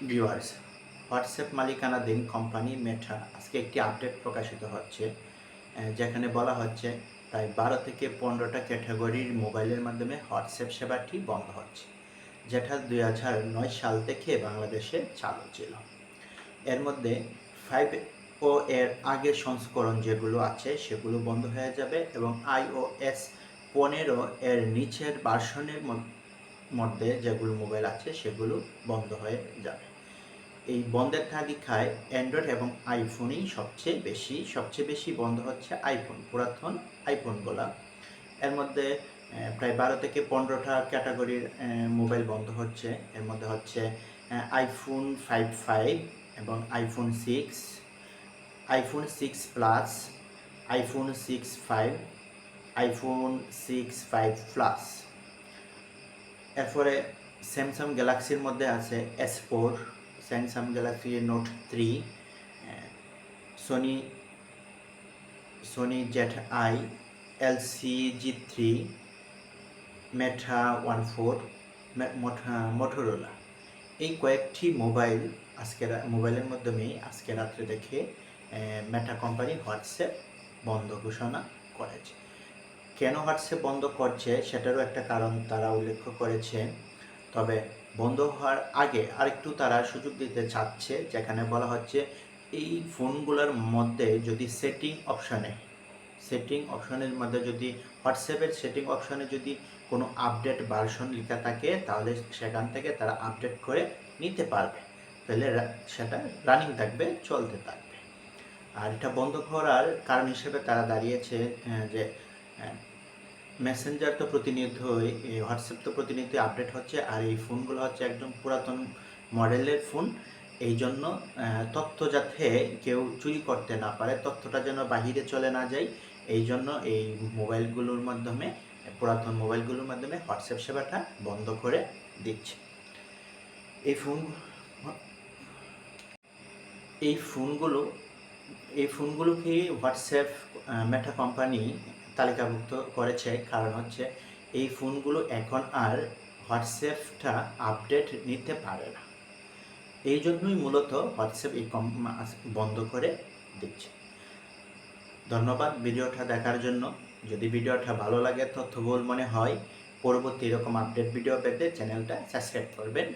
Viewers, WhatsApp মালিকানাধীন company মেটা আজকে একটি আপডেট প্রকাশিত হচ্ছে, যেখানে বলা হচ্ছে প্রায় 12 থেকে 15টা ক্যাটাগরির মোবাইলের মাধ্যমে হোয়াটসঅ্যাপ সেবাটি বন্ধ হচ্ছে, যেটা 2009 সাল থেকে বাংলাদেশে চালু ছিল। এর মধ্যে 5 ও এর আগের সংস্করণ যেগুলো আছে সেগুলো বন্ধ হয়ে যাবে এবং iOS 15 এর নিচের ভার্সনের মধ্যে যেগুলো মোবাইল আছে সেগুলো বন্ধ হয়ে যাবে। এই বন্ধের তালিকায় অ্যান্ড্রয়েড এবং আইফোনই সবচেয়ে বেশি বন্ধ হচ্ছে আইফোন, পুরাতন আইফোনগুলা। এর মধ্যে প্রায় 12 থেকে 15টা ক্যাটাগরির মোবাইল বন্ধ হচ্ছে। এর মধ্যে হচ্ছে আইফোন 5 এবং iPhone 6, iPhone 6 plus, iPhone 6 iPhone 6 plus. এরপরে স্যামসাং গ্যালাক্সির মধ্যে আছে S4, Samsung Galaxy Note 3, Sony ZI, LCG3, মেটা 14, মোটরোলা। এই কয়েকটি মোবাইলের মাধ্যমেই আজকে রাত্রে দেখে মেটা কোম্পানি হোয়াটসঅ্যাপ বন্ধ ঘোষণা করেছে। কেন হোয়াটসঅ্যাপ বন্ধ করছে সেটারও একটা কারণ তারা উল্লেখ করেছে। তবে বন্ধ হওয়ার আগে আরেকটু তারা সুযোগ দিতে চাচ্ছে, যেখানে বলা হচ্ছে এই ফোনগুলোর মধ্যে যদি সেটিং অপশনের মধ্যে যদি হোয়াটসঅ্যাপের সেটিং অপশনে যদি কোনো আপডেট ভার্সন লেখা থাকে, তাহলে সেখান থেকে তারা আপডেট করে নিতে পারবে, তাহলে সেটা রানিং থাকবে, চলতে থাকবে। আর এটা বন্ধ করার কারণ হিসেবে তারা দাঁড়িয়েছে যে মেসেঞ্জার তো প্রতিনিয়তই, হোয়াটসঅ্যাপ তো প্রতিনিয়তই আপডেট হচ্ছে, আর এই ফোনগুলো হচ্ছে একদম পুরাতন মডেলের ফোন। এই জন্য তথ্য যাতে কেউ চুরি করতে না পারে, তথ্যটা যেন বাহিরে চলে না যায়, এই জন্য এই পুরাতন মোবাইলগুলোর মাধ্যমে হোয়াটসঅ্যাপ সেবাটা বন্ধ করে দিচ্ছে। এই ফোনগুলোকে হোয়াটসঅ্যাপ মেটা কোম্পানি তালিকাভুক্ত করেছে, কারণ হচ্ছে এই ফোনগুলো এখন আর হোয়াটসঅ্যাপটা আপডেট নিতে পারে না। এই জন্যই মূলত হোয়াটসঅ্যাপ বন্ধ করে দিচ্ছে। ধন্যবাদ ভিডিওটা দেখার জন্য। যদি ভিডিওটা ভালো লাগে, তথ্যবহুল মনে হয়, পরবর্তী এরকম আপডেট ভিডিও পেতে চ্যানেলটা সাবস্ক্রাইব করবেন।